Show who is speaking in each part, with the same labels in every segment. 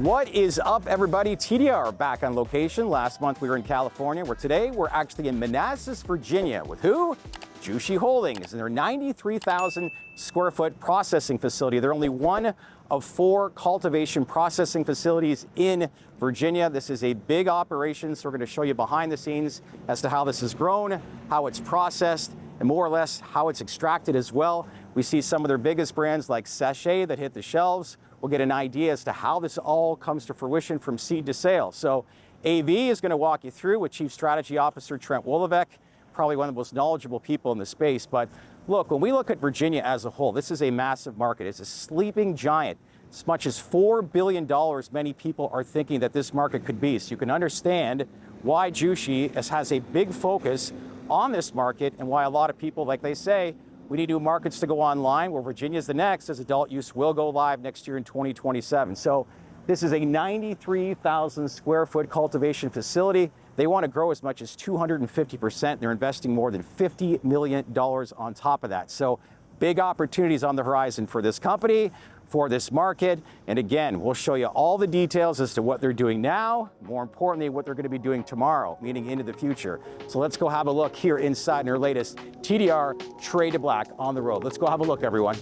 Speaker 1: What is up, everybody? TDR back on location. Last month we were in California, where today we're actually in Manassas, Virginia. With who? Jushi Holdings and their 93,000 square foot processing facility. They're only one of 4 cultivation processing facilities in Virginia. This is a big operation, so we're going to show you behind the scenes as to how this has grown, how it's processed, and more or less how it's extracted as well. We see some of their biggest brands like Sachet that hit the shelves. We'll get an idea as to how this all comes to fruition from seed to sale. So AV is going to walk you through with Chief Strategy Officer Trent Woloveck, probably one of the most knowledgeable people in the space. But look, when we look at Virginia as a whole, this is a massive market. It's a sleeping giant. As much as $4 billion, many people are thinking that this market could be. So you can understand why Jushi has a big focus on this market and why a lot of people, like they say, we need new markets to go online, where Virginia's the next, as adult use will go live next year in 2027. So this is a 93,000 square foot cultivation facility. They want to grow as much as 250%. They're investing more than $50 million on top of that. So big opportunities on the horizon for this company, for this market. And again, we'll show you all the details as to what they're doing now, more importantly, what they're going to be doing tomorrow, meaning into the future. So let's go have a look here inside in their latest TDR Trade to Black on the road. Let's go have a look, everyone.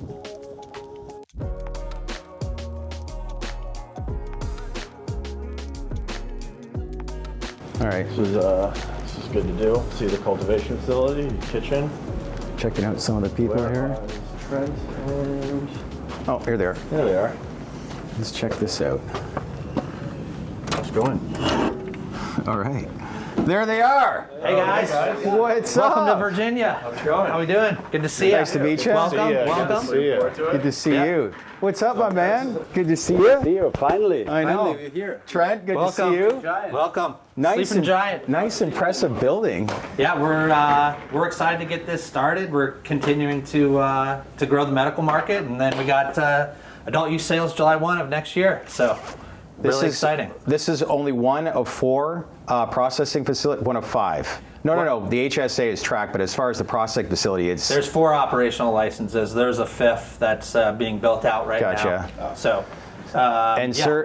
Speaker 1: All right.
Speaker 2: This is good to do. See the cultivation facility, kitchen.
Speaker 1: Checking out some of the people here.
Speaker 2: Trent and...
Speaker 1: Oh, here they are.
Speaker 2: There they are.
Speaker 1: Let's check this out.
Speaker 2: How's it going?
Speaker 1: All right. There they are.
Speaker 3: Hey guys.
Speaker 1: What's up?
Speaker 3: Welcome to Virginia.
Speaker 2: How's it going?
Speaker 3: How we doing? Good to see you.
Speaker 1: Nice to meet you.
Speaker 3: Welcome.
Speaker 2: Good to see you.
Speaker 1: Good to see you. What's up, my man? Good to see
Speaker 2: Good to
Speaker 1: you.
Speaker 2: see you. Finally.
Speaker 1: I know.
Speaker 2: Finally, we're here.
Speaker 1: Trent, good
Speaker 3: Welcome.
Speaker 1: to see you.
Speaker 3: Welcome.
Speaker 1: Nice,
Speaker 3: Sleeping giant.
Speaker 1: nice, impressive building.
Speaker 3: Yeah, we're excited to get this started. We're continuing to grow the medical market, and then we got adult use sales July 1 of next year. So really exciting.
Speaker 1: This is only one of 4 processing facilities, one of 5. No. The HSA is tracked, but as far as the processing facility, it's...
Speaker 3: There's 4 operational licenses. There's a 5th that's being built out right
Speaker 1: Gotcha.
Speaker 3: now. So.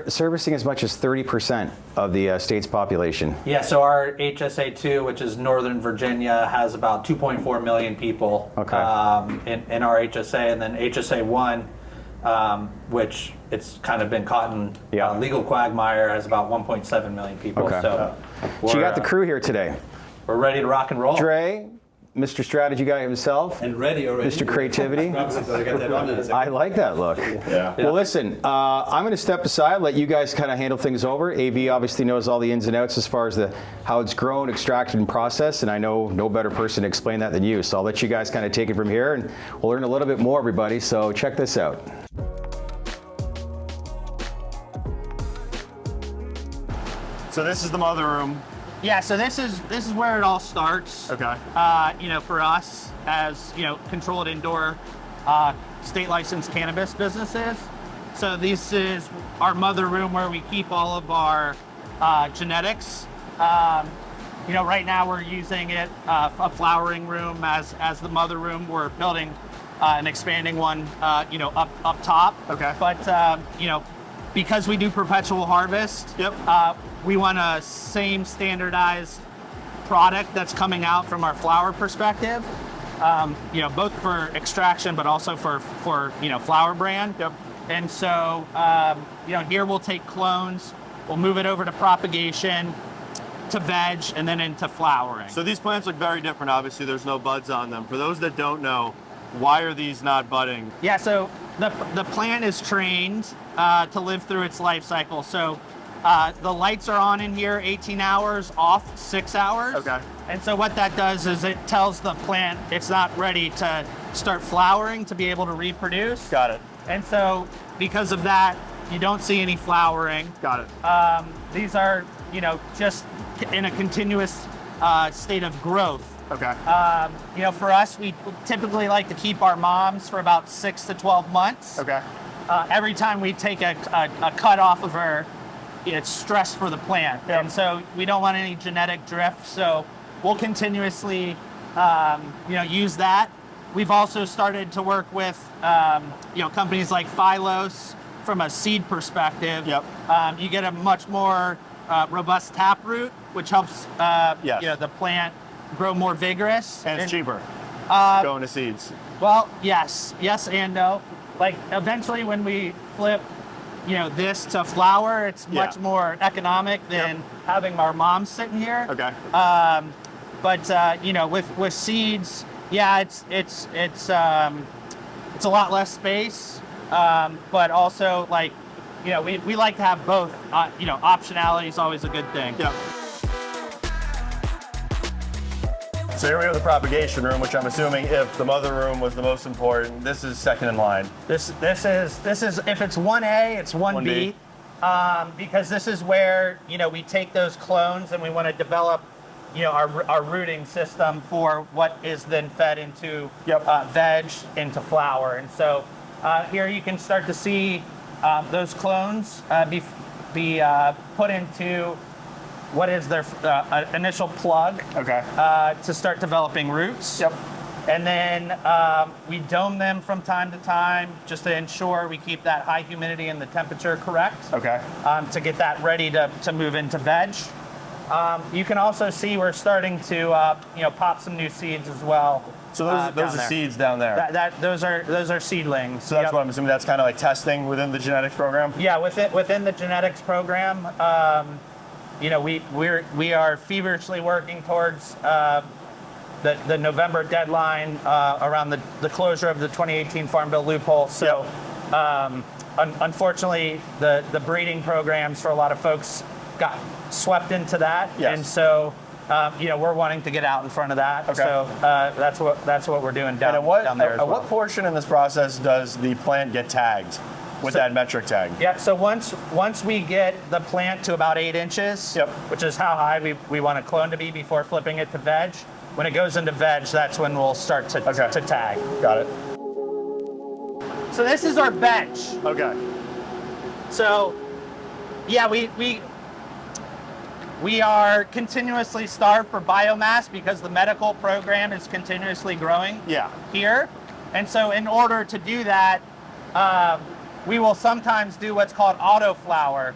Speaker 1: Servicing as much as 30% of the state's population.
Speaker 3: Yeah, so our HSA2, which is Northern Virginia, has about 2.4 million people in our HSA, and then HSA1, which it's kind of been caught in legal quagmire, has about 1.7 million people.
Speaker 1: Okay.
Speaker 3: So
Speaker 1: you got the crew here today.
Speaker 3: We're ready to rock and roll.
Speaker 1: Dre, Mr. Strategy guy himself.
Speaker 4: And ready already.
Speaker 1: Mr. Creativity. I like that look.
Speaker 2: Yeah.
Speaker 1: Well, listen, I'm going to step aside, let you guys kind of handle things over. AV obviously knows all the ins and outs as far as how it's grown, extracted, and processed, and I know no better person to explain that than you. So I'll let you guys kind of take it from here, and we'll learn a little bit more, everybody. So check this out.
Speaker 2: So this is the mother room.
Speaker 5: Yeah, so this is where it all starts.
Speaker 2: Okay.
Speaker 5: For us as controlled indoor state licensed cannabis businesses. So this is our mother room where we keep all of our genetics. Right now we're using it a flowering room as the mother room. We're building an expanding one up top.
Speaker 2: Okay.
Speaker 5: But because we do perpetual harvest, we want a same standardized product that's coming out from our flower perspective, both for extraction, but also for flower brand.
Speaker 2: Yep.
Speaker 5: And so, here we'll take clones, we'll move it over to propagation, to veg, and then into flowering.
Speaker 2: So these plants look very different. Obviously, there's no buds on them. For those that don't know, why are these not budding?
Speaker 5: Yeah, so the plant is trained to live through its life cycle. So the lights are on in here 18 hours, off 6 hours.
Speaker 2: Okay.
Speaker 5: And so what that does is it tells the plant it's not ready to start flowering to be able to reproduce.
Speaker 2: Got it.
Speaker 5: And so because of that, you don't see any flowering.
Speaker 2: Got it.
Speaker 5: These are, just in a continuous state of growth.
Speaker 2: Okay.
Speaker 5: For us, we typically like to keep our moms for about 6 to 12 months.
Speaker 2: Okay.
Speaker 5: Every time we take a cut off of her, it's stress for the plant.
Speaker 2: Yep.
Speaker 5: And so we don't want any genetic drift. So we'll continuously, use that. We've also started to work with, companies like Phylos, from a seed perspective.
Speaker 2: Yep.
Speaker 5: You get a much more robust taproot, which helps
Speaker 2: Yes.
Speaker 5: you know, the plant grow more vigorous.
Speaker 2: And it's cheaper going to seeds.
Speaker 5: Well, yes and no. Like eventually when we flip, you know, this to flour, it's much more economic than having our mom sitting here.
Speaker 2: Okay.
Speaker 5: But you know, with seeds, yeah, it's a lot less space, but also like, you know, we like to have both. You know, optionality is always a good thing.
Speaker 2: Yep. So here we have the propagation room, which I'm assuming if the mother room was the most important, this is second in line.
Speaker 5: This is if it's 1A, it's 1B.
Speaker 2: 1B.
Speaker 5: Because this is where, you know, we take those clones and we want to develop, you know, our rooting system for what is then fed into veg, into flour. And so here you can start to see those clones be put into what is their initial plug to start developing roots.
Speaker 2: Yep.
Speaker 5: And then we dome them from time to time just to ensure we keep that high humidity and the temperature correct.
Speaker 2: Okay.
Speaker 5: To get that ready to move into veg. You can also see we're starting to you know, pop some new seeds as well.
Speaker 2: So those are seeds down there.
Speaker 5: Those are seedlings.
Speaker 2: So that's what I'm assuming. That's kind of like testing within the genetics program.
Speaker 5: Yeah, within the genetics program, you know, we are feverishly working towards the November deadline around the closure of the 2018 Farm Bill loophole. So unfortunately, the breeding programs for a lot of folks got swept into that, and so you know, we're wanting to get out in front of that.
Speaker 2: Okay.
Speaker 5: So that's what we're doing down there.
Speaker 2: At what portion in this process does the plant get tagged with that metric tag?
Speaker 5: Yeah. So once we get the plant to about 8 inches, which is how high we want a clone to be before flipping it to veg. When it goes into veg, that's when we'll start to tag.
Speaker 2: Got it.
Speaker 5: So this is our bench.
Speaker 2: Okay.
Speaker 5: So, yeah, we are continuously starved for biomass because the medical program is continuously growing here. And so in order to do that, we will sometimes do what's called auto flower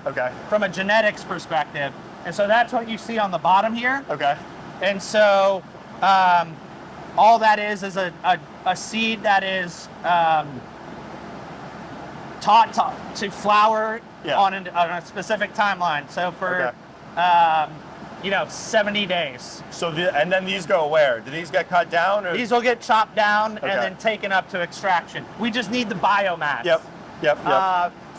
Speaker 5: from a genetics perspective. And so that's what you see on the bottom here.
Speaker 2: Okay.
Speaker 5: And so all that is a seed that is taught to flower on a specific timeline. So for you know, 70 days.
Speaker 2: So and then these go where? Do these get cut down? Or?
Speaker 5: These will get chopped down and then taken up to extraction. We just need the biomass.
Speaker 2: Yep.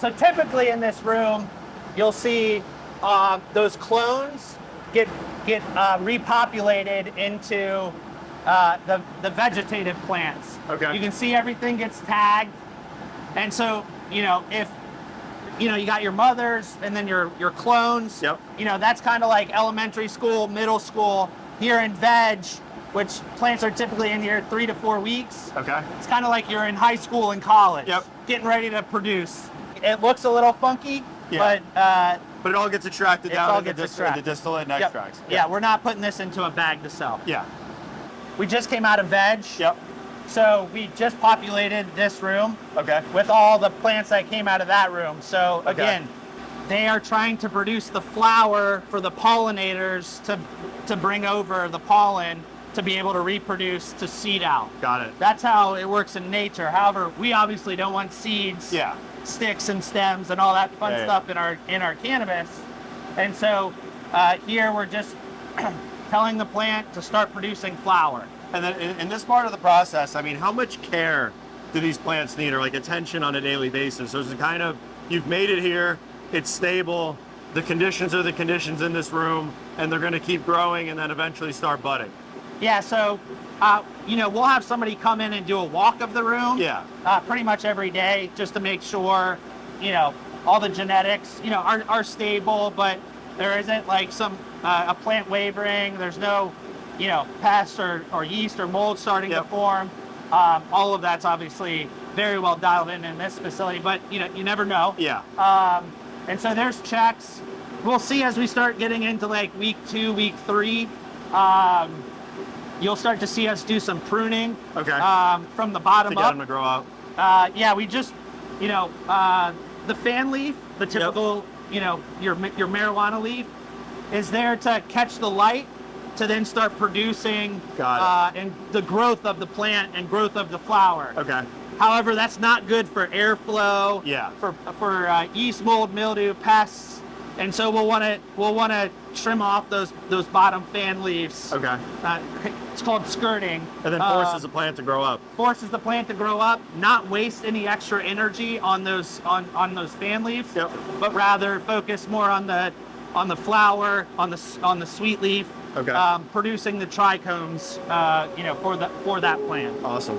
Speaker 5: So typically in this room, you'll see those clones get repopulated into the vegetative plants.
Speaker 2: Okay.
Speaker 5: You can see everything gets tagged, and so, you know, if you know, you got your mothers and then your clones. You know, that's kind of like elementary school, middle school. Here in veg, which plants are typically in here 3 to 4 weeks.
Speaker 2: Okay.
Speaker 5: It's kind of like you're in high school and college, getting ready to produce. It looks a little funky, but
Speaker 2: it all gets extracted down into distillate and
Speaker 5: Yep.
Speaker 2: extracts.
Speaker 5: Yeah, we're not putting this into a bag to sell.
Speaker 2: Yeah.
Speaker 5: We just came out of veg. So we just populated this room with all the plants that came out of that room. So again, they are trying to produce the flower for the pollinators to bring over the pollen to be able to reproduce to seed out.
Speaker 2: Got it.
Speaker 5: That's how it works in nature. However, we obviously don't want seeds, sticks and stems and all that fun stuff in our cannabis. And so here we're just telling the plant to start producing flower.
Speaker 2: And then in this part of the process, I mean, how much care do these plants need, or like attention on a daily basis? So it's kind of, you've made it here, it's stable, the conditions are the conditions in this room, and they're going to keep growing and then eventually start budding.
Speaker 5: Yeah, so, you know, we'll have somebody come in and do a walk of the room pretty much every day just to make sure, you know, all the genetics, you know, are stable, but there isn't like a plant wavering, there's no, you know, pests or yeast or mold starting to form. All of that's obviously very well dialed in this facility, but you know, you never know. And so there's checks. We'll see as we start getting into like week 2, week 3. You'll start to see us do some pruning from the bottom
Speaker 2: up. To get them to grow out.
Speaker 5: Yeah, we just, you know, the fan leaf, the typical, you know, your marijuana leaf, is there to catch the light to then start producing and the growth of the plant and growth of the flower.
Speaker 2: Okay.
Speaker 5: However, that's not good for airflow.
Speaker 2: Yeah.
Speaker 5: For yeast, mold, mildew, pests, and so we'll want to trim off those bottom fan leaves.
Speaker 2: Okay.
Speaker 5: It's called skirting.
Speaker 2: And then forces the plant to grow up.
Speaker 5: Forces the plant to grow up, not waste any extra energy on those fan leaves.
Speaker 2: Yep.
Speaker 5: But rather focus more on the flower, on the sweet leaf.
Speaker 2: Okay.
Speaker 5: Producing the trichomes, you know, for that plant.
Speaker 2: Awesome.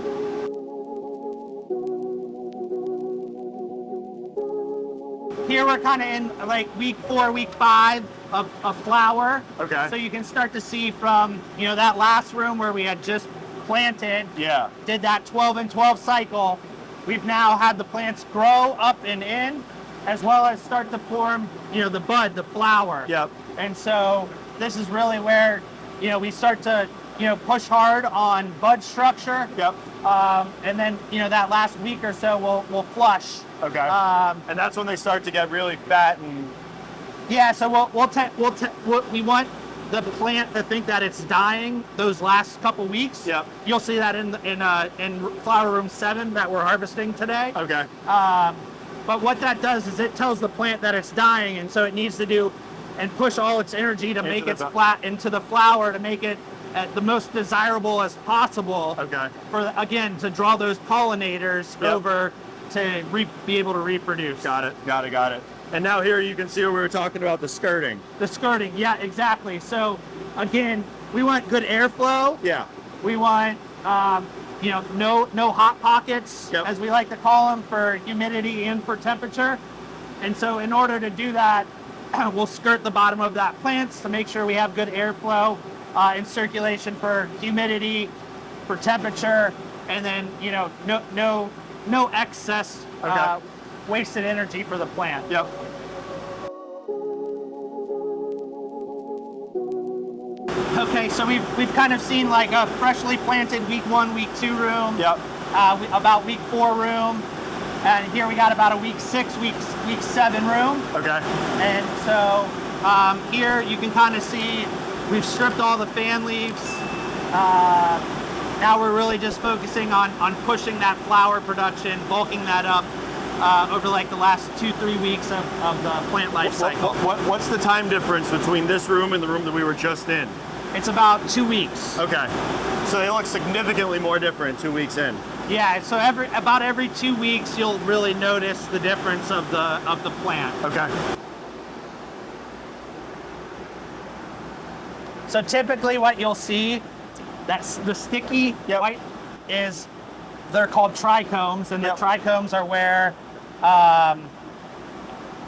Speaker 5: Here we're kind of in like week 4, week 5 of flower.
Speaker 2: Okay.
Speaker 5: So you can start to see from, you know, that last room where we had just planted.
Speaker 2: Yeah.
Speaker 5: Did that 12 and 12 cycle. We've now had the plants grow up and in, as well as start to form, you know, the bud, the flower.
Speaker 2: Yep.
Speaker 5: And so this is really where, you know, we start to, you know, push hard on bud structure.
Speaker 2: Yep.
Speaker 5: And then, you know, that last week or so we'll flush.
Speaker 2: Okay. And that's when they start to get really fat and.
Speaker 5: Yeah. So we want the plant to think that it's dying those last couple weeks.
Speaker 2: Yep.
Speaker 5: You'll see that in flower room 7 that we're harvesting today.
Speaker 2: Okay.
Speaker 5: But what that does is it tells the plant that it's dying, and so it needs to do and push all its energy to make its flat into the flower to make it the most desirable as possible.
Speaker 2: Okay.
Speaker 5: For again to draw those pollinators over to be able to reproduce.
Speaker 2: Got it. And now here you can see where we were talking about the skirting.
Speaker 5: The skirting, yeah, exactly. So again, we want good airflow.
Speaker 2: Yeah.
Speaker 5: We want you know, no hot pockets, as we like to call them, for humidity and for temperature. And so in order to do that, we'll skirt the bottom of that plant to make sure we have good airflow and circulation for humidity, for temperature, and then, you know, no excess wasted energy for the plant.
Speaker 2: Yep.
Speaker 5: Okay, so we've kind of seen like a freshly planted week 1, week 2 room.
Speaker 2: Yep.
Speaker 5: About week 4 room. And here we got about a week 6, week 7 room.
Speaker 2: Okay.
Speaker 5: And so here you can kind of see we've stripped all the fan leaves. Now we're really just focusing on pushing that flower production, bulking that up over like the last 2-3 weeks of the plant life cycle.
Speaker 2: What's the time difference between this room and the room that we were just in?
Speaker 5: It's about 2 weeks.
Speaker 2: Okay. So they look significantly more different 2 weeks in.
Speaker 5: Yeah, so about every 2 weeks you'll really notice the difference of the plant.
Speaker 2: Okay.
Speaker 5: So typically what you'll see, that's the sticky white, is they're called trichomes, and the trichomes are where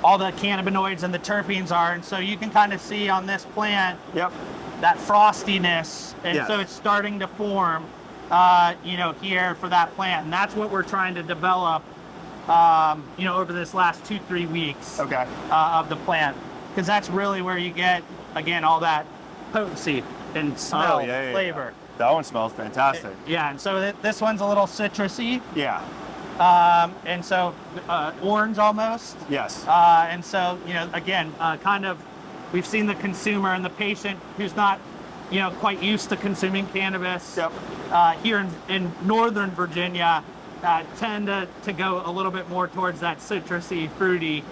Speaker 5: all the cannabinoids and the terpenes are. And so you can kind of see on this plant that frostiness, and so it's starting to form you know, here for that plant, and that's what we're trying to develop you know, over this last 2-3 weeks of the plant, because that's really where you get, again, all that potency and smell, flavor.
Speaker 2: That one smells fantastic.
Speaker 5: And so this one's a little citrusy.
Speaker 2: Yeah.
Speaker 5: And so orange almost.
Speaker 2: Yes.
Speaker 5: And so, you know, again, kind of, we've seen the consumer and the patient who's not, you know, quite used to consuming cannabis here in Northern Virginia tend to go a little bit more towards that citrusy, fruity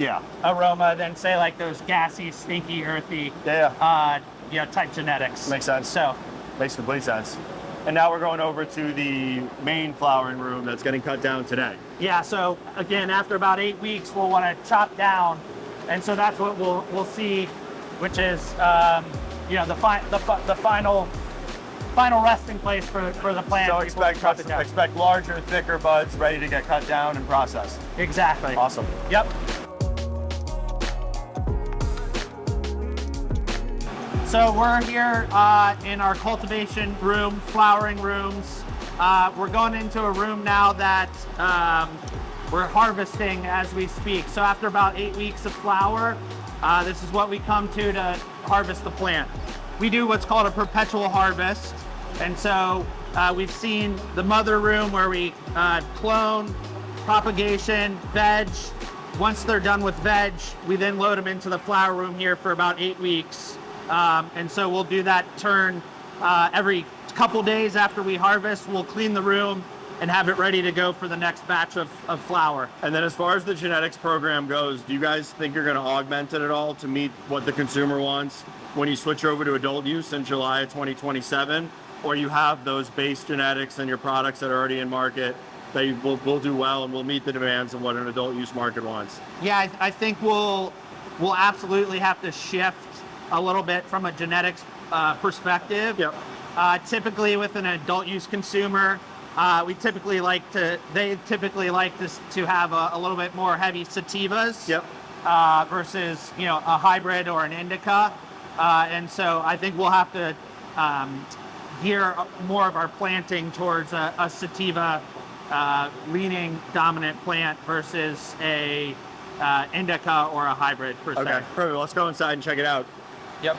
Speaker 5: aroma than say like those gassy, stinky, earthy, you know, type genetics.
Speaker 2: Makes sense.
Speaker 5: So
Speaker 2: makes complete sense. And now we're going over to the main flowering room that's getting cut down today.
Speaker 5: Yeah. So again, after about 8 weeks, we'll want to chop down, and so that's what we'll see, which is you know, the final resting place for the plant.
Speaker 2: So expect larger, thicker buds ready to get cut down and processed.
Speaker 5: Exactly.
Speaker 2: Awesome.
Speaker 5: Yep. So we're here in our cultivation room, flowering rooms. We're going into a room now that we're harvesting as we speak. So after about 8 weeks of flower, this is what we come to harvest the plant. We do what's called a perpetual harvest. And so we've seen the mother room where we clone, propagation, veg, once they're done with veg, we then load them into the flower room here for about 8 weeks. And so we'll do that turn every couple days after we harvest. We'll clean the room and have it ready to go for the next batch of flower.
Speaker 2: And then as far as the genetics program goes, do you guys think you're going to augment it at all to meet what the consumer wants when you switch over to adult use in July of 2027? Or you have those base genetics and your products that are already in market that will do well and will meet the demands of what an adult use market wants?
Speaker 5: Yeah, I think we'll absolutely have to shift a little bit from a genetics perspective.
Speaker 2: Yep.
Speaker 5: Typically with an adult use consumer, they typically like to have a little bit more heavy sativas.
Speaker 2: Yep.
Speaker 5: Versus a hybrid or an indica, and so I think we'll have to gear more of our planting towards a sativa leaning dominant plant versus a indica or a hybrid per se.
Speaker 2: Okay, perfect. Let's go inside and check it out.
Speaker 5: Yep.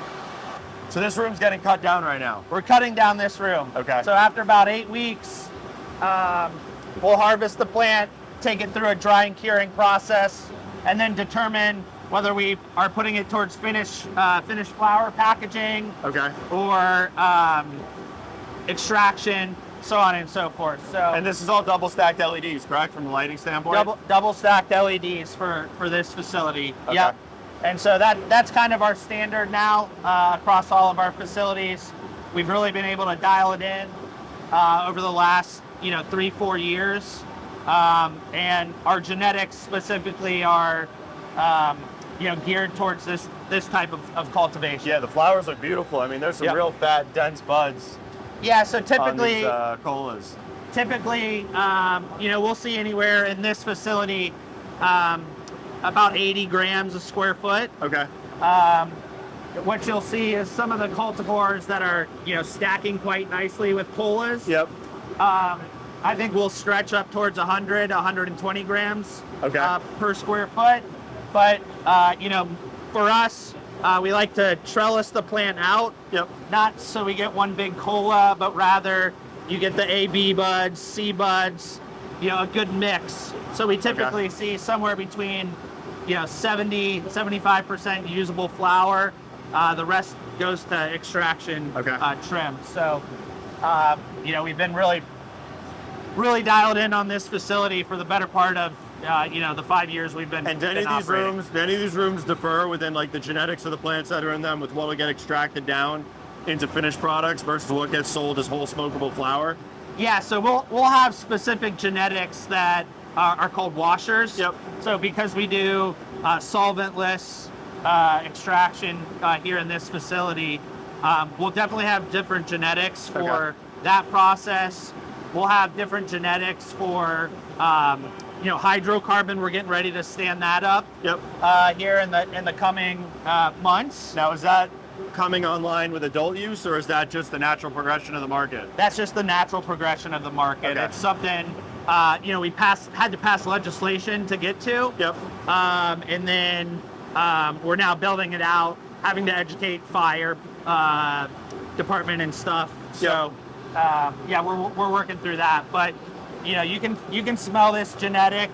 Speaker 2: So this room's getting cut down right now.
Speaker 5: We're cutting down this room.
Speaker 2: Okay.
Speaker 5: So after about 8 weeks, we'll harvest the plant, take it through a dry and curing process, and then determine whether we are putting it towards finished flower packaging,
Speaker 2: Okay.
Speaker 5: or extraction, so on and so forth. So
Speaker 2: And this is all double stacked LEDs, correct, from a lighting standpoint?
Speaker 5: double stacked LEDs for this facility.
Speaker 2: Okay.
Speaker 5: Yep. And so that's kind of our standard now across all of our facilities. We've really been able to dial it in over the last 3-4 years, and our genetics specifically are geared towards this type of cultivation.
Speaker 2: Yeah, the flowers look beautiful. I mean, there's some
Speaker 5: Yep.
Speaker 2: real fat, dense buds
Speaker 5: Yeah. So
Speaker 2: on
Speaker 5: typically,
Speaker 2: these colas.
Speaker 5: we'll see anywhere in this facility about 80 grams a square foot.
Speaker 2: Okay.
Speaker 5: What you'll see is some of the cultivars that are, stacking quite nicely with colas.
Speaker 2: Yep.
Speaker 5: I think we'll stretch up towards 120 grams
Speaker 2: Okay.
Speaker 5: per square foot. But, for us, we like to trellis the plant out.
Speaker 2: Yep.
Speaker 5: Not so we get one big cola, but rather you get the A, B buds, C buds, a good mix. So we typically see somewhere between 70-75% usable flower. The rest goes to extraction trim. So we've been really dialed in on this facility for the better part of the 5 years we've been.
Speaker 2: And do any of these rooms differ within like the genetics of the plants that are in them with what will get extracted down into finished products versus what gets sold as whole smokable flower?
Speaker 5: Yeah, so we'll have specific genetics that are called washers.
Speaker 2: Yep.
Speaker 5: So because we do solventless extraction here in this facility, we'll definitely have different genetics for that process. We'll have different genetics for hydrocarbon. We're getting ready to stand that up.
Speaker 2: Yep.
Speaker 5: Here in the coming months.
Speaker 2: Now, is that coming online with adult use, or is that just the natural progression of the market?
Speaker 5: That's just the natural progression of the market.
Speaker 2: Okay.
Speaker 5: It's something we had to pass legislation to get to.
Speaker 2: Yep.
Speaker 5: And then we're now building it out, having to educate fire department and stuff. So we're working through that. But you can smell this genetic.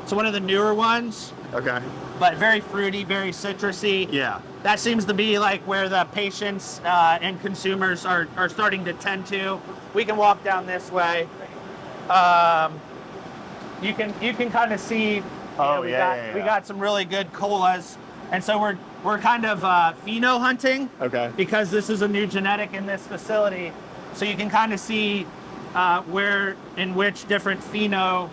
Speaker 5: It's one of the newer ones.
Speaker 2: Okay.
Speaker 5: But very fruity, very citrusy.
Speaker 2: Yeah.
Speaker 5: That seems to be like where the patients and consumers are starting to tend to. We can walk down this way. You can kind of see. We got some really good colas, and so we're kind of pheno hunting.
Speaker 2: Okay.
Speaker 5: Because this is a new genetic in this facility, so you can kind of see where in which different pheno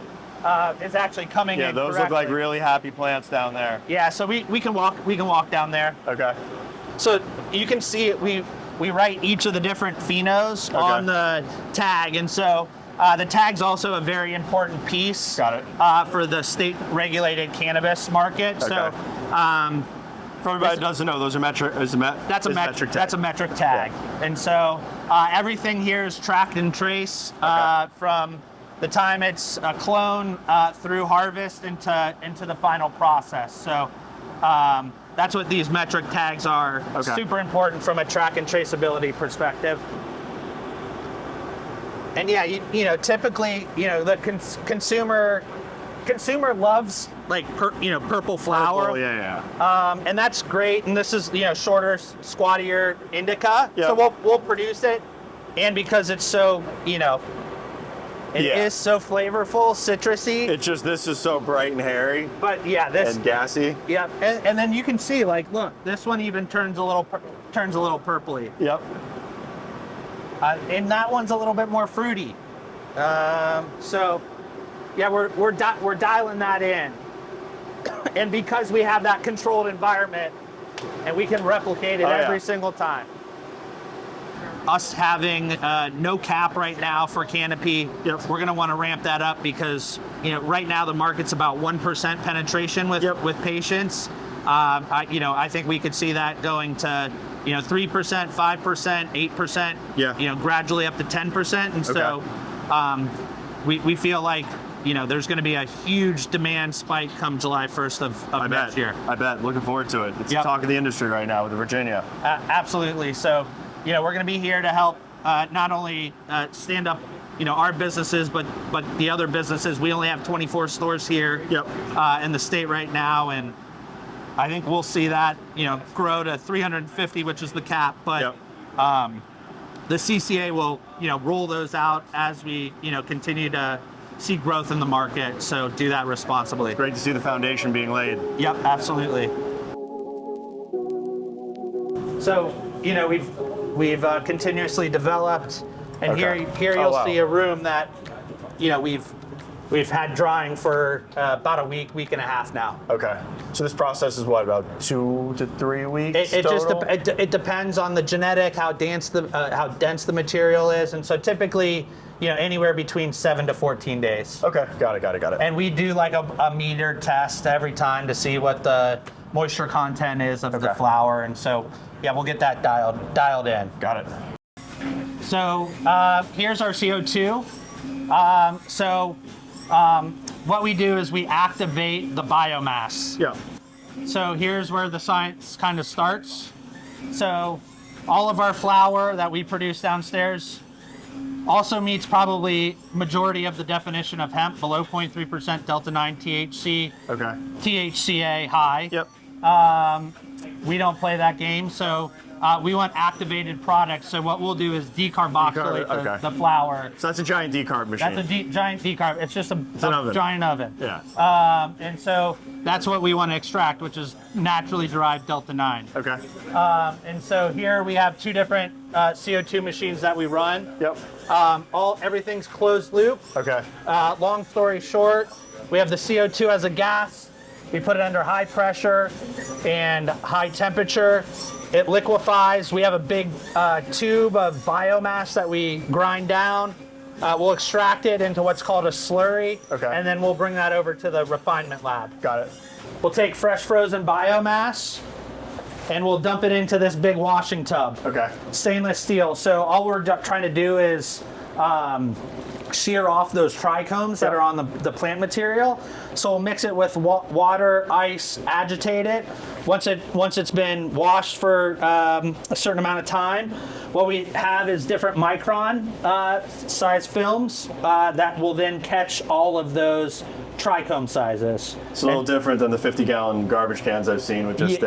Speaker 5: is actually coming in.
Speaker 2: Yeah, those look like really happy plants down there.
Speaker 5: Yeah, so we can walk down there.
Speaker 2: Okay.
Speaker 5: So you can see we write each of the different phenos on the tag, and so the tag's also a very important piece.
Speaker 2: Got it.
Speaker 5: For the state-regulated cannabis market.
Speaker 2: Okay.
Speaker 5: So
Speaker 2: for everybody that doesn't know, those are metric.
Speaker 5: that's a metric tag. That's a metric tag, and so everything here is tracked and traced from the time it's a clone through harvest into the final process. So that's what these metric tags are.
Speaker 2: Okay.
Speaker 5: Super important from a track and traceability perspective. And yeah, typically, the consumer consumer loves like purple flower.
Speaker 2: Purple, yeah.
Speaker 5: And that's great. And this is shorter, squattier indica.
Speaker 2: Yep.
Speaker 5: So we'll produce it, and because it's so it is so flavorful, citrusy.
Speaker 2: It's just this is so bright and hairy.
Speaker 5: But yeah, this
Speaker 2: and gassy.
Speaker 5: Yeah, and then you can see like look, this one even turns a little purpley.
Speaker 2: Yep.
Speaker 5: And that one's a little bit more fruity. So yeah, we're dialing that in. And because we have that controlled environment and we can replicate it every single time. Us having no cap right now for canopy, we're going to want to ramp that up because right now the market's about 1% penetration with patients. I think we could see that going to 3%, 5%, 8%, gradually up to 10%. And so we feel like there's going to be a huge demand spike come July 1st of next year.
Speaker 2: I bet. Looking forward to it. It's the talk of the industry right now with Virginia.
Speaker 5: Absolutely. So, we're going to be here to help not only stand up, our businesses, but the other businesses. We only have 24 stores here in the state right now, and I think we'll see that grow to 350, which is the cap. But the CCA will roll those out as we continue to see growth in the market. So do that responsibly.
Speaker 2: Great to see the foundation being laid.
Speaker 5: Yep, absolutely. So we've continuously developed, and here you'll see a room that we've had drying for about a week and a half now.
Speaker 2: Okay. So this process is what, about 2 to 3 weeks?
Speaker 5: It depends on the genetic, how dense the material is, and so typically anywhere between 7 to 14 days.
Speaker 2: Okay, got it.
Speaker 5: And we do like a meter test every time to see what the moisture content is of the flower, and so we'll get that dialed in.
Speaker 2: Got it.
Speaker 5: So here's our CO2. What we do is we activate the biomass.
Speaker 2: Yeah.
Speaker 5: So here's where the science kind of starts. So all of our flower that we produce downstairs also meets probably majority of the definition of hemp, below 0.3% delta-9 THC.
Speaker 2: Okay.
Speaker 5: THCA high.
Speaker 2: Yep.
Speaker 5: We don't play that game, so we want activated products. So what we'll do is decarboxylate the flower.
Speaker 2: So that's a giant decarb machine.
Speaker 5: That's a giant decarb. It's just a giant oven.
Speaker 2: Yeah.
Speaker 5: And so that's what we want to extract, which is naturally derived delta-9.
Speaker 2: Okay.
Speaker 5: And so here we have 2 different CO2 machines that we run.
Speaker 2: Yep.
Speaker 5: Everything's closed loop.
Speaker 2: Okay.
Speaker 5: Long story short, we have the CO2 as a gas. We put it under high pressure and high temperature. It liquefies. We have a big tube of biomass that we grind down. We'll extract it into what's called a slurry, and then we'll bring that over to the refinement lab.
Speaker 2: Got it.
Speaker 5: We'll take fresh frozen biomass and we'll dump it into this big washing tub.
Speaker 2: Okay.
Speaker 5: Stainless steel. So all we're trying to do is shear off those trichomes that are on the plant material. So we'll mix it with water, ice, agitate it. Once it's been washed for a certain amount of time, what we have is different micron size films that will then catch all of those trichome sizes.
Speaker 2: It's a little different than the 50-gallon garbage cans I've seen with just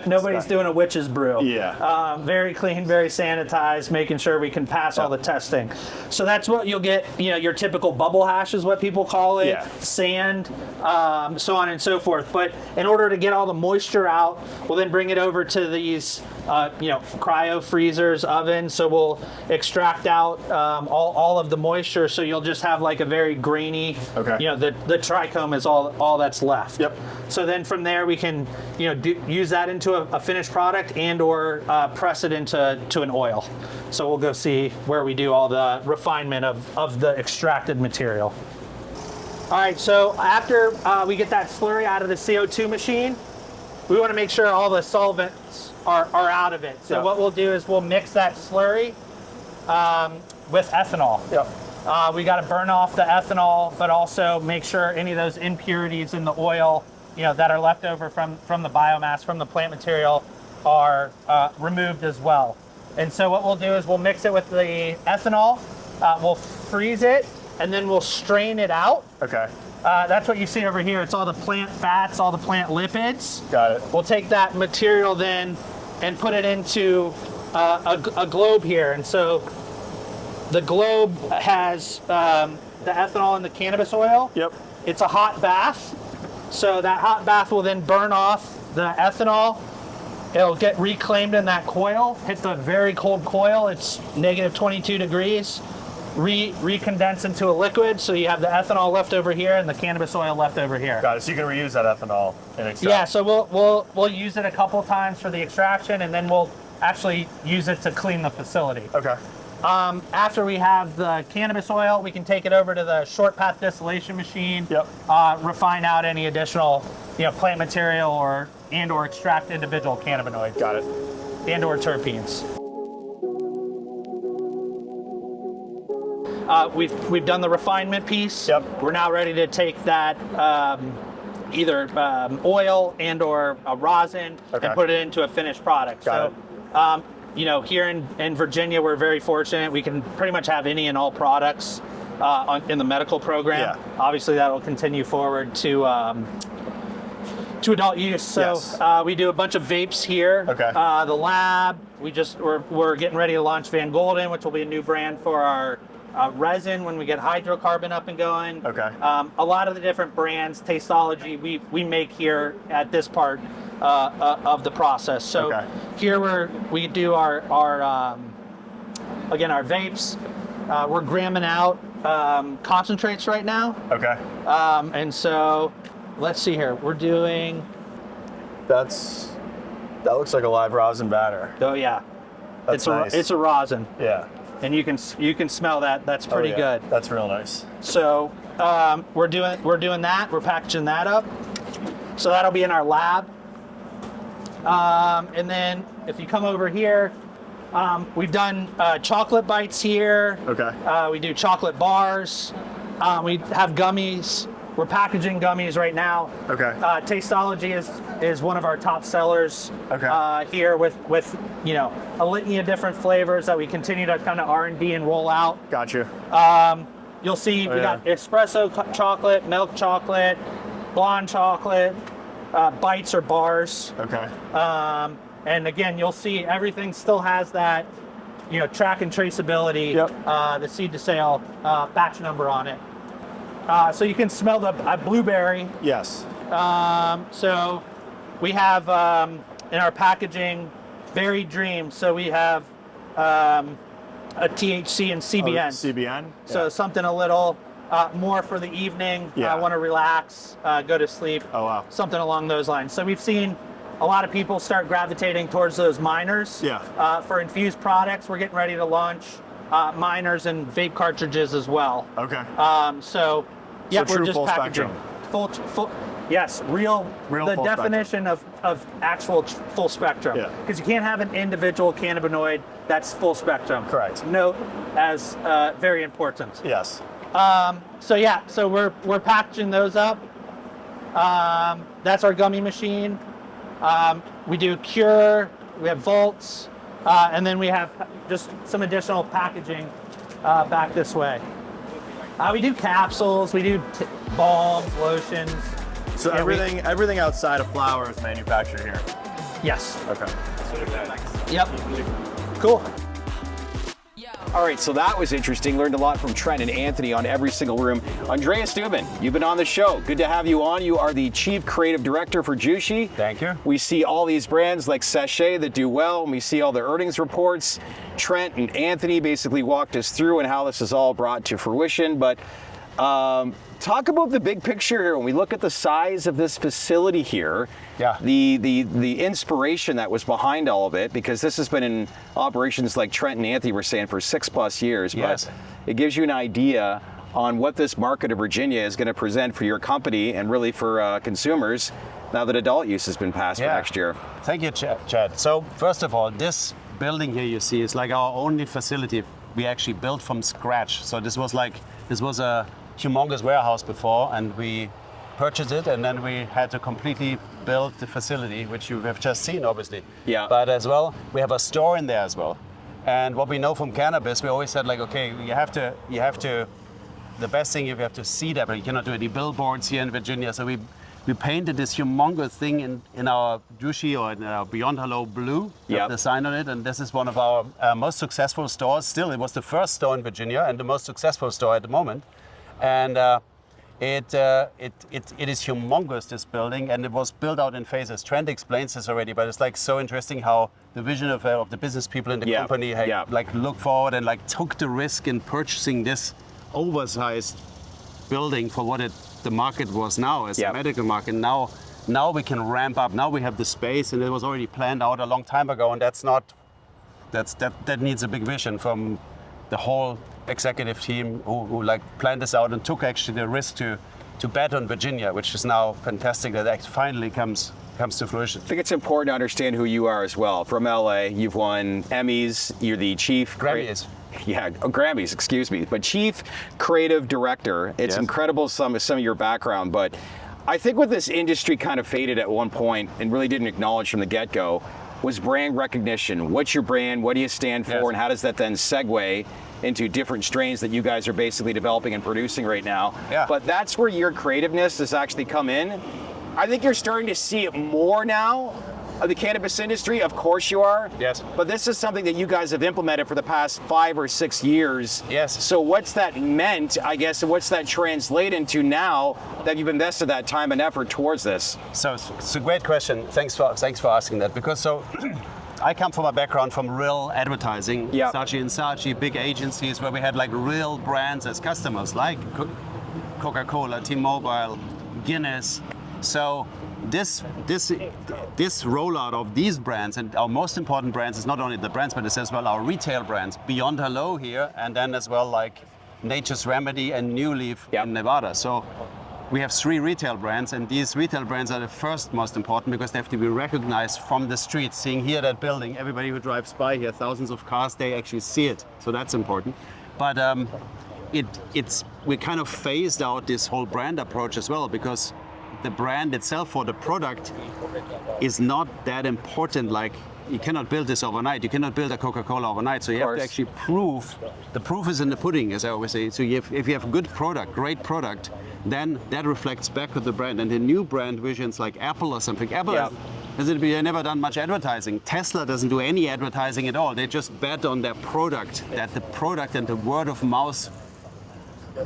Speaker 5: nobody's doing a witch's brew.
Speaker 2: Yeah.
Speaker 5: Very clean, very sanitized, making sure we can pass all the testing. So that's what you'll get. Your typical bubble hash is what people call it.
Speaker 2: Yeah.
Speaker 5: Sand, so on and so forth. But in order to get all the moisture out, we'll then bring it over to these cryo freezers, ovens. So we'll extract out all of the moisture. So you'll just have like a very grainy.
Speaker 2: Okay.
Speaker 5: The trichome is all that's left.
Speaker 2: Yep.
Speaker 5: So then from there we can use that into a finished product and or press it into an oil. So we'll go see where we do all the refinement of the extracted material. All right, so after we get that slurry out of the CO2 machine, we want to make sure all the solvents are out of it. So what we'll do is we'll mix that slurry with ethanol.
Speaker 2: Yep.
Speaker 5: We got to burn off the ethanol, but also make sure any of those impurities in the oil, that are left over from the biomass, from the plant material, are removed as well. And so what we'll do is we'll mix it with the ethanol, we'll freeze it, and then we'll strain it out.
Speaker 2: Okay.
Speaker 5: That's what you see over here. It's all the plant fats, all the plant lipids.
Speaker 2: Got it.
Speaker 5: We'll take that material then and put it into a globe here. And so the globe has the ethanol and the cannabis oil.
Speaker 2: Yep.
Speaker 5: It's a hot bath. So that hot bath will then burn off the ethanol. It'll get reclaimed in that coil, hit the very cold coil. It's negative 22 degrees. Recondense into a liquid, so you have the ethanol left over here and the cannabis oil left over here.
Speaker 2: Got it. So you can reuse that ethanol in extract.
Speaker 5: Yeah, so we'll use it a couple times for the extraction, and then we'll actually use it to clean the facility.
Speaker 2: Okay.
Speaker 5: After we have the cannabis oil, we can take it over to the short path distillation machine.
Speaker 2: Yep.
Speaker 5: Refine out any additional, plant material or extract individual cannabinoids.
Speaker 2: Got it.
Speaker 5: And/or terpenes. We've done the refinement piece.
Speaker 2: Yep.
Speaker 5: We're now ready to take that either oil and/or a rosin and put it into a finished product.
Speaker 2: Got
Speaker 5: it. Here in Virginia, we're very fortunate. We can pretty much have any and all products in the medical program.
Speaker 2: Yeah.
Speaker 5: Obviously, that will continue forward to adult use. So
Speaker 2: Yes.
Speaker 5: we do a bunch of vapes here.
Speaker 2: Okay.
Speaker 5: The lab, we're getting ready to launch Van Golden, which will be a new brand for our resin when we get hydrocarbon up and going.
Speaker 2: Okay.
Speaker 5: A lot of the different brands, Tasteology, we make here at this part of the process. So here we do our vapes. We're gramming out concentrates right now.
Speaker 2: Okay.
Speaker 5: And so let's see here. We're doing.
Speaker 2: That looks like a live rosin batter.
Speaker 5: Oh yeah.
Speaker 2: That's nice.
Speaker 5: It's a rosin.
Speaker 2: Yeah.
Speaker 5: And you can smell that. That's pretty good.
Speaker 2: That's real nice.
Speaker 5: So we're doing that. We're packaging that up. So that'll be in our lab. And then if you come over here, we've done chocolate bites here.
Speaker 2: Okay.
Speaker 5: We do chocolate bars. We have gummies. We're packaging gummies right now.
Speaker 2: Okay.
Speaker 5: Tasteology is one of our top sellers.
Speaker 2: Okay.
Speaker 5: Here with a litany of different flavors that we continue to kind of R&D and roll out.
Speaker 2: Got you.
Speaker 5: You'll see we got espresso chocolate, milk chocolate, blonde chocolate, bites or bars.
Speaker 2: Okay.
Speaker 5: And again, you'll see everything still has that, track and traceability.
Speaker 2: Yep.
Speaker 5: The seed to sale batch number on it. So you can smell the blueberry.
Speaker 2: Yes.
Speaker 5: So we have in our packaging berry dreams. So we have a THC and CBN.
Speaker 2: CBN.
Speaker 5: So something a little more for the evening.
Speaker 2: Yeah.
Speaker 5: Want to relax, go to sleep.
Speaker 2: Oh wow.
Speaker 5: Something along those lines. So we've seen a lot of people start gravitating towards those minors.
Speaker 2: Yeah.
Speaker 5: For infused products, we're getting ready to launch minors and vape cartridges as well.
Speaker 2: Okay.
Speaker 5: So we're
Speaker 2: true
Speaker 5: just
Speaker 2: full
Speaker 5: packaging.
Speaker 2: spectrum.
Speaker 5: Full, yes, real the
Speaker 2: full
Speaker 5: definition of actual full spectrum.
Speaker 2: Yeah.
Speaker 5: Because you can't have an individual cannabinoid that's full spectrum.
Speaker 2: Correct.
Speaker 5: Note as very important.
Speaker 2: Yes.
Speaker 5: So we're packaging those up. That's our gummy machine. We do Cure, we have Volts, and then we have just some additional packaging back this way. We do capsules, we do balms, lotions.
Speaker 2: So everything outside of flower is manufactured here.
Speaker 5: Yes.
Speaker 2: Okay.
Speaker 5: Yep. Cool.
Speaker 1: All right, so that was interesting. Learned a lot from Trent and Anthony on every single room. Andreas Dubin, you've been on the show. Good to have you on. You are the Chief Creative Director for Jushi.
Speaker 4: Thank you.
Speaker 1: We see all these brands like Sachet that do well, and we see all the earnings reports. Trent and Anthony basically walked us through and how this is all brought to fruition. But talk about the big picture here. When we look at the size of this facility here, the inspiration that was behind all of it, because this has been in operations, like Trent and Anthony were saying, for 6+ years.
Speaker 4: Yes.
Speaker 1: But it gives you an idea on what this market of Virginia is going to present for your company and really for consumers now that adult use has been passed for next year.
Speaker 4: Thank you, Chad. So first of all, this building here you see is like our only facility we actually built from scratch. So this was a humongous warehouse before, and we purchased it, and then we had to completely build the facility, which you have just seen, obviously.
Speaker 1: Yeah.
Speaker 4: But as well, we have a store in there as well. And what we know from cannabis, we always said, like, okay, you have to the best thing, you have to see that, but you cannot do any billboards here in Virginia. So we painted this humongous thing in our Jushi or in our Beyond Hello blue, the sign on it, and this is one of our most successful stores. Still, it was the first store in Virginia and the most successful store at the moment. And it is humongous, this building, and it was built out in phases. Trent explains this already, but it's like so interesting how the vision of the business people in the company like look forward and like took the risk in purchasing this oversized building for what the market was now as a medical market. Now we can ramp up. Now we have the space, and it was already planned out a long time ago, and that needs a big vision from the whole executive team who like planned this out and took actually the risk to bet on Virginia, which is now fantastic that finally comes to fruition.
Speaker 1: I think it's important to understand who you are as well. From LA, you've won Emmys, you're the chief
Speaker 4: Grammys.
Speaker 1: Grammys, excuse me, but Chief Creative Director. It's incredible some of your background, but I think what this industry kind of faded at one point and really didn't acknowledge from the get-go was brand recognition. What's your brand? What do you stand for? And how does that then segue into different strains that you guys are basically developing and producing right now? But that's where your creativeness has actually come in. I think you're starting to see it more now of the cannabis industry. Of course you are.
Speaker 4: Yes.
Speaker 1: But this is something that you guys have implemented for the past 5 or 6 years.
Speaker 4: Yes.
Speaker 1: So what's that meant, I guess, and what's that translate into now that you've invested that time and effort towards this?
Speaker 4: So it's a great question. Thanks for asking that, because I come from a background from real advertising, Saatchi & Saatchi, big agencies where we had like real brands as customers, like Coca-Cola, T-Mobile, Guinness. So this rollout of these brands, and our most important brands is not only the brands, but it's as well our retail brands, Beyond Hello here, and then as well like Nature's Remedy and New Leaf in Nevada. So we have 3 retail brands, and these retail brands are the first most important because they have to be recognized from the street. Seeing here that building, everybody who drives by here, thousands of cars, they actually see it. So that's important. But we kind of phased out this whole brand approach as well, because the brand itself or the product is not that important. Like, you cannot build this overnight. You cannot build a Coca-Cola overnight. So you have to actually prove. The proof is in the pudding, as I always say. So if you have good product, great product, then that reflects back on the brand. And the new brand visions like Apple or something. Apple has never done much advertising. Tesla doesn't do any advertising at all. They just bet on their product, that the product and the word of mouth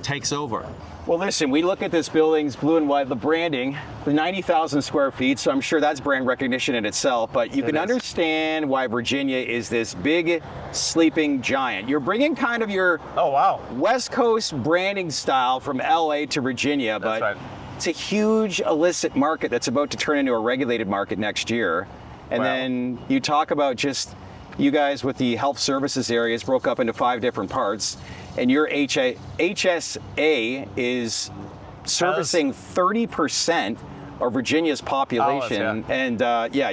Speaker 4: takes over.
Speaker 1: Well, listen, we look at this building's blue and white, the branding, the 90,000 square feet, so I'm sure that's brand recognition in itself, but you can understand why Virginia is this big sleeping giant. You're bringing kind of your West Coast branding style from LA to Virginia, but it's a huge illicit market that's about to turn into a regulated market next year. And then you talk about just you guys with the health services areas broke up into 5 different parts. And your HSA is servicing 30% of Virginia's population. And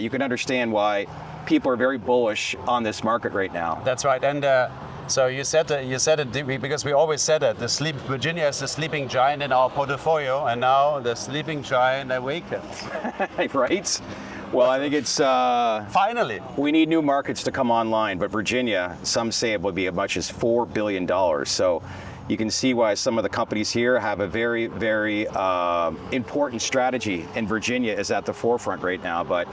Speaker 1: you can understand why people are very bullish on this market right now.
Speaker 4: That's right. And so you said it because we always said it. Virginia is the sleeping giant in our portfolio, and now the sleeping giant awakens.
Speaker 1: Right? Well, I think it's
Speaker 4: finally.
Speaker 1: We need new markets to come online, but Virginia, some say it would be as much as $4 billion. So you can see why some of the companies here have a very, very important strategy, and Virginia is at the forefront right now. But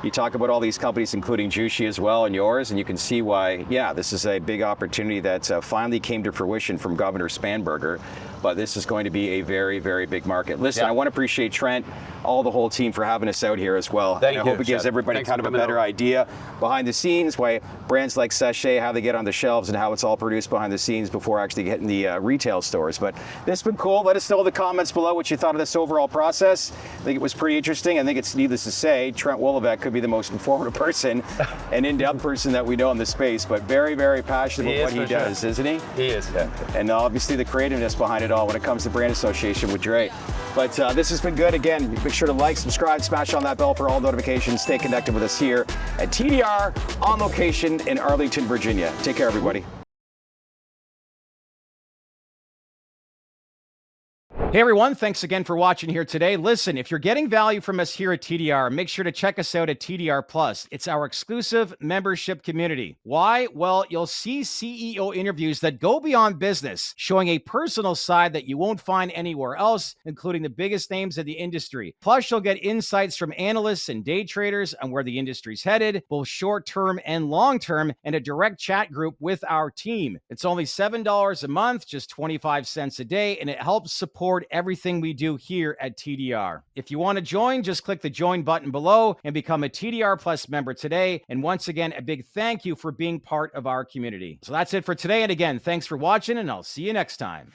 Speaker 1: you talk about all these companies, including Jushi as well, and yours, and you can see why, this is a big opportunity that finally came to fruition from Governor Spanberger. But this is going to be a very, very big market. Listen, I want to appreciate Trent, all the whole team for having us out here as well.
Speaker 4: Thank you.
Speaker 1: I hope it gives everybody kind of a better idea behind the scenes, why brands like Sachet, how they get on the shelves and how it's all produced behind the scenes before actually getting the retail stores. But this has been cool. Let us know in the comments below what you thought of this overall process. I think it was pretty interesting. I think it's needless to say, Trent Woloveck could be the most informative person and in-depth person that we know in the space, but very, very passionate about what he does, isn't he?
Speaker 4: He is,
Speaker 1: And obviously the creativeness behind it all when it comes to brand association with Dre. But this has been good. Again, make sure to like, subscribe, smash on that bell for all notifications. Stay connected with us here at TDR on location in Arlington, Virginia. Take care, everybody. Hey everyone, thanks again for watching here today. Listen, if you're getting value from us here at TDR, make sure to check us out at TDR Plus. It's our exclusive membership community. Why? Well, you'll see CEO interviews that go beyond business, showing a personal side that you won't find anywhere else, including the biggest names in the industry. Plus, you'll get insights from analysts and day traders on where the industry's headed, both short-term and long-term, and a direct chat group with our team. It's only $7 a month, just 25 cents a day, and it helps support everything we do here at TDR. If you want to join, just click the join button below and become a TDR Plus member today. And once again, a big thank you for being part of our community. So that's it for today. And again, thanks for watching, and I'll see you next time.